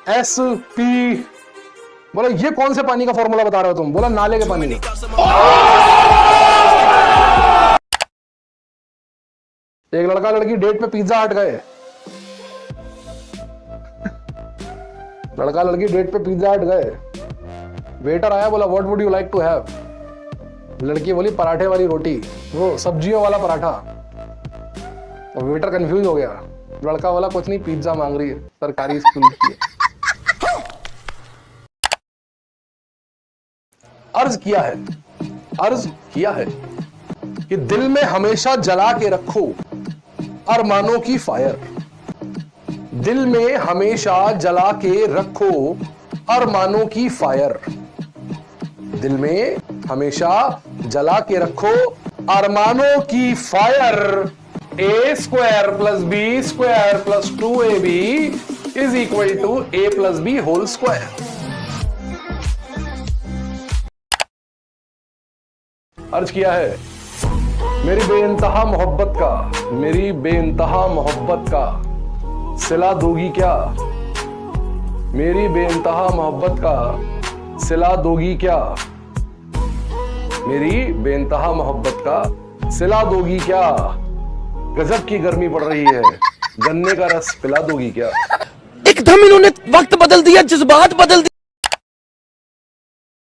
WSP। बोला ये कौन से पानी का फॉर्मूला बता रहे हो तुम? बोला नाले के पानी का। एक लड़का लड़की डेट पे पिज्जा हट गए। लड़का लड़की डेट पे पिज्जा हट गए। वेटर आया, बोला what would you like to have? लड़की बोली पराठे वाली रोटी, वो सब्जियों वाला पराठा। और वेटर कंफ्यूज हो गया। लड़का बोला कुछ नहीं, पिज्जा मांग रही है, सरकारी स्कूल की है। अर्ज किया है कि दिल में हमेशा जला के रखो अरमानों की फायर। दिल में हमेशा जला के रखो अरमानों की फायर। दिल में हमेशा जला के रखो अरमानों की fire. a² + b² + 2ab = a + b whole square. अर्ज किया है मेरी बेइंतहा मोहब्बत का सिला दोगी क्या? मेरी बेइंतहा मोहब्बत का सिला दोगी क्या? मेरी बेइंतहा मोहब्बत का सिला दोगी क्या? गजब की गर्मी पड़ रही है, गन्ने का रस पिला दोगी क्या? एकदम इन्होंने वक्त बदल दिया, जज्बात बदल दिया।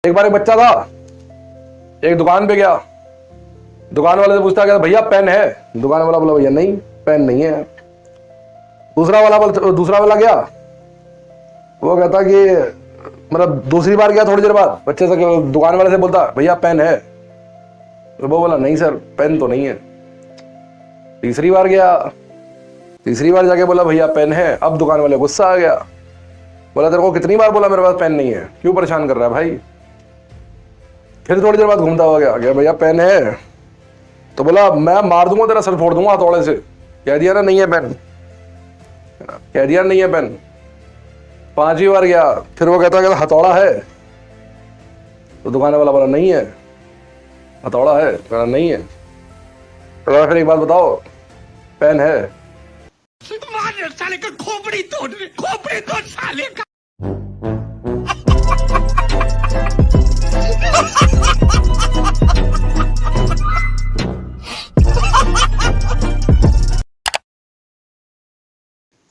एक बार एक बच्चा था, एक दुकान पे गया। दुकान वाले से पूछता गया भैया पेन है? दुकान वाला बोला भैया नहीं, पेन नहीं है। दूसरा वाला गया, वो कहता कि मतलब दूसरी बार गया, थोड़ी देर बाद बच्चे से दुकान वाले से बोलता भैया पेन है? तो वो बोला नहीं सर, पेन तो नहीं है। तीसरी बार गया, तीसरी बार जाके बोला भैया पेन है। अब दुकान वाले गुस्सा आ गया, बोला तेरे को कितनी बार बोला मेरे पास पेन नहीं है, क्यों परेशान कर रहा है भाई? फिर थोड़ी देर बाद घूमता हुआ गया भैया पेन है? तो बोला मैं मार दूंगा, तेरा सर फोड़ दूंगा हथौड़े से। कह दिया ना नहीं है पेन, कह दिया नहीं है पेन। पांचवी बार गया, फिर वो कहता हथौड़ा है? तो दुकान वाला बोला नहीं है। हथौड़ा है? कहना नहीं है। तो फिर एक बात बताओ, पेन है? साले का खोपड़ी तोड़ साले का।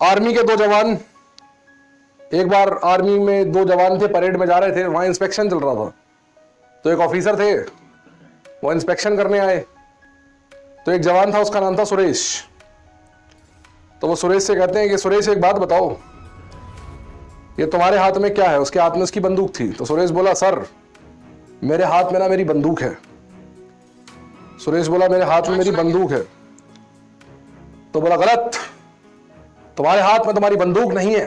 आर्मी के दो जवान, एक बार आर्मी में दो जवान थे, परेड में जा रहे थे, वहां इंस्पेक्शन चल रहा था। तो एक ऑफिसर थे, वो इंस्पेक्शन करने आए। तो एक जवान था, उसका नाम था सुरेश। तो वो सुरेश से कहते हैं कि सुरेश एक बात बताओ, ये तुम्हारे हाथ में क्या है? उसके हाथ में उसकी बंदूक थी। तो सुरेश बोला सर मेरे हाथ में ना मेरी बंदूक है। सुरेश बोला मेरे हाथ में मेरी बंदूक है। तो बोला गलत, तुम्हारे हाथ में तुम्हारी बंदूक नहीं है,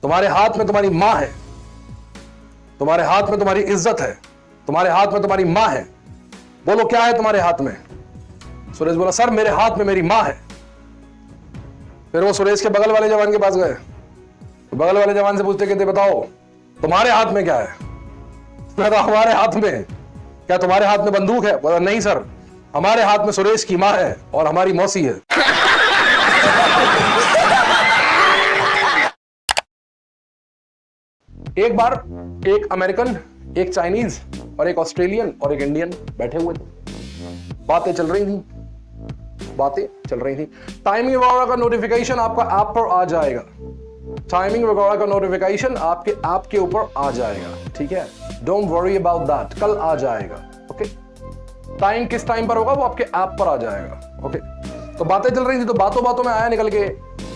तुम्हारे हाथ में तुम्हारी मां है, तुम्हारे हाथ में तुम्हारी इज्जत है, तुम्हारे हाथ में तुम्हारी मां है। बोलो क्या है तुम्हारे हाथ में? सुरेश बोला सर मेरे हाथ में मेरी मां है। फिर वो सुरेश के बगल वाले जवान के पास गए। बगल वाले जवान से पूछते कहते बताओ तुम्हारे हाथ में क्या है? तो हमारे हाथ में, क्या तुम्हारे हाथ में बंदूक है? बोला नहीं सर, हमारे हाथ में सुरेश की मां है और हमारी मौसी है। एक बार एक अमेरिकन, एक चाइनीज और एक ऑस्ट्रेलियन और एक इंडियन बैठे हुए थे। बातें चल रही थी। टाइमिंग वगैरह का नोटिफिकेशन आपका ऐप पर आ जाएगा। टाइमिंग वगैरह का नोटिफिकेशन आपके ऐप के ऊपर आ जाएगा, ठीक है? डोंट वरी अबाउट दैट, कल आ जाएगा। ओके, टाइम किस टाइम पर होगा वो आपके ऐप पर आ जाएगा। ओके, तो बातें चल रही थी, तो बातों में आया निकल के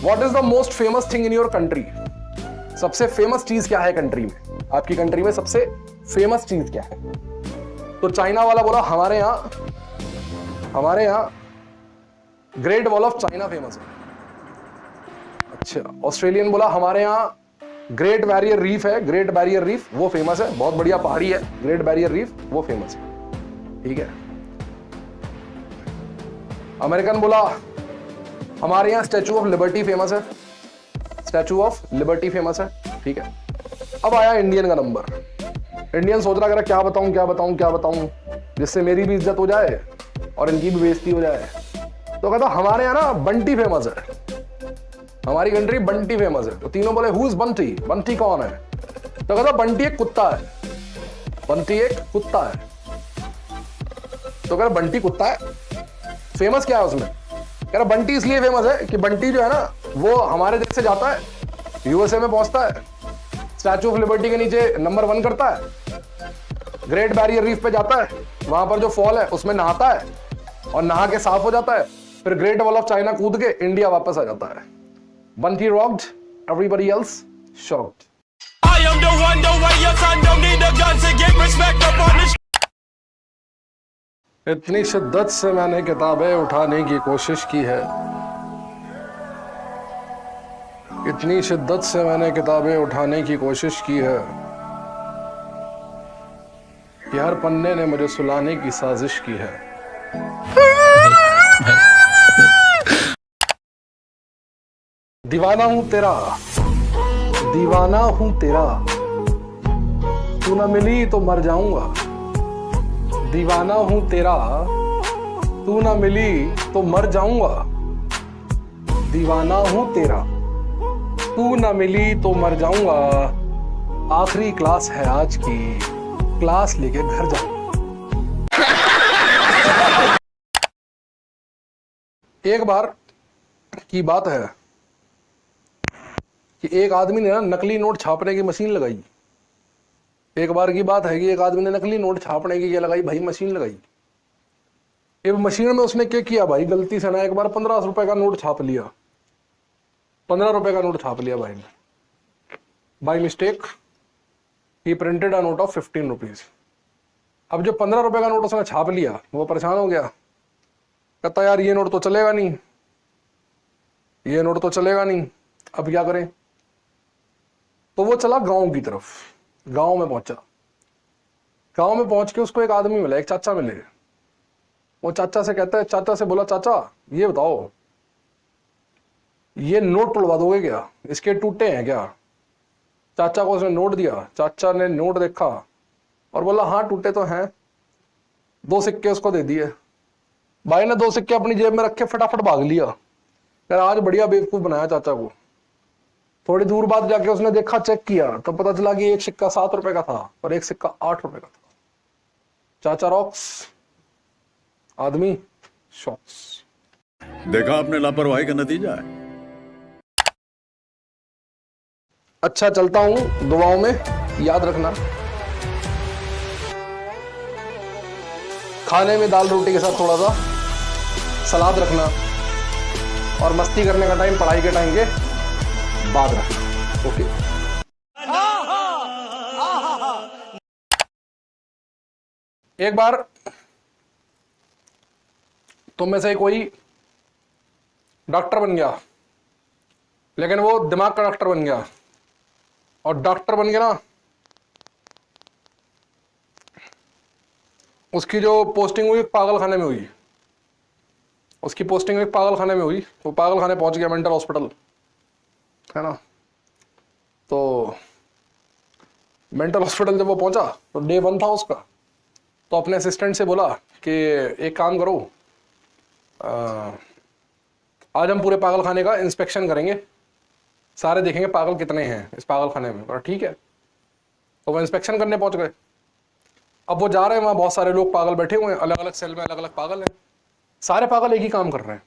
what is the most famous thing in your country? सबसे फेमस चीज क्या है कंट्री में? आपकी कंट्री में सबसे फेमस चीज क्या है? तो चाइना वाला बोला हमारे यहां great wall of China famous है। अच्छा, ऑस्ट्रेलियन बोला हमारे यहां ग्रेट बैरियर रीफ है, ग्रेट बैरियर रीफ वो फेमस है, बहुत बढ़िया पहाड़ी है, ग्रेट बैरियर रीफ वो फेमस है, ठीक है? अमेरिकन बोला हमारे यहां स्टैचू ऑफ लिबर्टी फेमस है, स्टैचू ऑफ लिबर्टी फेमस है, ठीक है? अब आया इंडियन का नंबर। इंडियन सोच रहा क्या बताऊं जिससे मेरी भी इज्जत हो जाए और इनकी भी बेइज्जती हो जाए। तो कहता हमारे यहाँ ना बंटी फेमस है। हमारी कंट्री बंटी फेमस है। तो तीनों बोले हु इज बंटी, बंटी कौन है? तो कहता बंटी एक कुत्ता है, बंटी एक कुत्ता है। तो कह रहा बंटी कुत्ता है, फेमस क्या है उसमें? कह रहा बंटी इसलिए फेमस है कि बंटी जो है ना वो हमारे देश से जाता है, यूएसए में पहुंचता है, स्टैचू ऑफ लिबर्टी के नीचे नंबर 1 करता है, ग्रेट बैरियर रीफ पे जाता है, वहां पर जो फॉल है उसमें नहाता है और नहा के साफ हो जाता है, फिर ग्रेट वॉल ऑफ चाइना कूद के इंडिया वापस आ जाता है। Bunty rocked, everybody else shocked. इतनी शिद्दत से मैंने किताबें उठाने की कोशिश की है, इतनी शिद्दत से मैंने किताबें उठाने की कोशिश की है कि हर पन्ने ने मुझे सुलाने की साजिश की है। दीवाना हूं तेरा, दीवाना हूं तेरा, तू ना मिली तो मर जाऊंगा। दीवाना हूं तेरा, तू ना मिली तो मर जाऊंगा। दीवाना हूं तेरा, तू ना मिली तो मर जाऊंगा। आखिरी क्लास है आज की, क्लास लेके घर जाऊंगा। एक बार की बात है कि एक आदमी ने ना नकली नोट छापने की मशीन लगाई। एक बार की बात है कि एक आदमी ने नकली नोट छापने की क्या लगाई भाई, मशीन लगाई। एक मशीन में उसने क्या किया भाई, गलती से ना एक बार 15 रुपए का नोट छाप लिया, 15 रुपए का नोट छाप लिया भाई ने, by mistake he printed a note of 15 rupees. अब जो 15 रुपए का नोट उसने छाप लिया वो परेशान हो गया, कहता यार ये नोट तो चलेगा नहीं, ये नोट तो चलेगा नहीं, अब क्या करें? तो वो चला गांव की तरफ, गांव में पहुंचा। गांव में पहुंच के उसको एक आदमी मिला, एक चाचा मिले। वो चाचा से कहता है, चाचा से बोला चाचा ये बताओ ये नोट तोड़वा दोगे क्या, इसके टूटे हैं क्या? चाचा को उसने नोट दिया, चाचा ने नोट देखा और बोला हाँ टूटे तो हैं। 2 सिक्के उसको दे दिए। भाई ने 2 सिक्के अपनी जेब में रखे फटाफट भाग लिया। यार आज बढ़िया बेवकूफ बनाया चाचा को। थोड़ी दूर बाद जाके उसने देखा, चेक किया तो पता चला कि एक सिक्का 7 रुपए का था और एक सिक्का 8 रुपए का था। चाचा रॉक्स, आदमी शॉक्स। देखा आपने लापरवाही का नतीजा है। अच्छा चलता हूं, दुआओं में याद रखना। खाने में दाल रोटी के साथ थोड़ा सा सलाद रखना और मस्ती करने का टाइम पढ़ाई के टाइम के बाद रखना। ओके। एक बार तुम में से कोई डॉक्टर बन गया, लेकिन वो दिमाग का डॉक्टर बन गया और डॉक्टर बन गया ना, उसकी जो पोस्टिंग हुई पागल खाने में हुई। उसकी पोस्टिंग एक पागल खाने में हुई। वो पागल खाने पहुंच गया, मेंटल हॉस्पिटल है ना। तो मेंटल हॉस्पिटल जब वो पहुंचा तो डे 1 था उसका। तो अपने असिस्टेंट से बोला कि एक काम करो, आज हम पूरे पागल खाने का इंस्पेक्शन करेंगे, सारे देखेंगे पागल कितने हैं इस पागल खाने में। और ठीक है, तो वो इंस्पेक्शन करने पहुंच गए। अब वो जा रहे हैं, वहाँ बहुत सारे लोग पागल बैठे हुए हैं, अलग अलग सेल में अलग अलग पागल हैं। सारे पागल एक ही काम कर रहे हैं,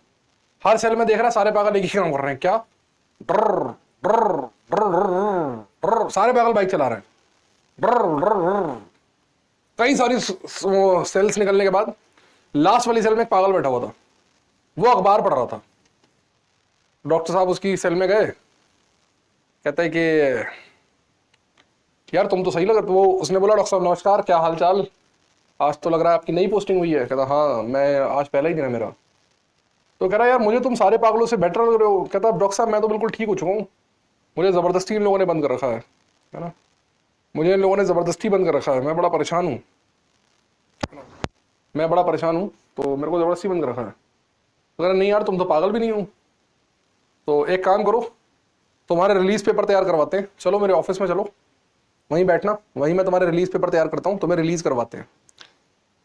हर सेल में देख रहा है सारे पागल एक ही काम कर रहे हैं। क्या? ड्र ड्र ड्र ड्र, सारे पागल बाइक चला रहे हैं। ड्र ड्र, कई सारी सेल्स निकलने के बाद लास्ट वाली सेल में एक पागल बैठा हुआ था, वो अखबार पढ़ रहा था। डॉक्टर साहब उसकी सेल में गए, कहते हैं कि यार तुम तो सही लग रहे। तो वो उसने बोला डॉक्टर साहब नमस्कार, क्या हाल चाल, आज तो लग रहा है आपकी नई पोस्टिंग हुई है। कहता हाँ मैं आज पहला ही दिन है मेरा। तो कह रहा यार मुझे तुम सारे पागलों से बेटर लग रहे हो। कहता डॉक्टर साहब मैं तो बिल्कुल ठीक हो चुका हूँ, मुझे ज़बरदस्ती इन लोगों ने बंद कर रखा है ना, मुझे इन लोगों ने ज़बरदस्ती बंद कर रखा है, मैं बड़ा परेशान हूँ, मैं बड़ा परेशान हूँ, तो मेरे को ज़बरदस्ती बंद कर रखा है। तो कह रहा नहीं यार तुम तो पागल भी नहीं हो, तो एक काम करो तुम्हारे रिलीज पेपर तैयार करवाते हैं, चलो मेरे ऑफिस में चलो, वहीं बैठना, वहीं मैं तुम्हारे रिलीज पेपर तैयार करता हूँ, तुम्हें रिलीज करवाते हैं।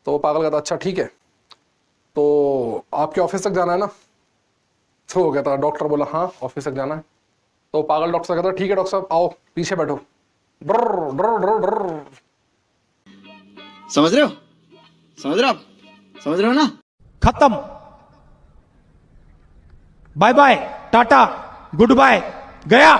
तो वो पागल कहता अच्छा ठीक है, तो आपके ऑफिस तक जाना है ना? तो वो कहता डॉक्टर बोला हाँ ऑफिस तक जाना है। तो पागल डॉक्टर कहता ठीक है डॉक्टर साहब आओ पीछे बैठो। ड्र ड्र ड्र ड्र। समझ रहे हो? समझ रहे हो आप? समझ रहे हो ना? खत्म, bye bye, tata, good bye, गया।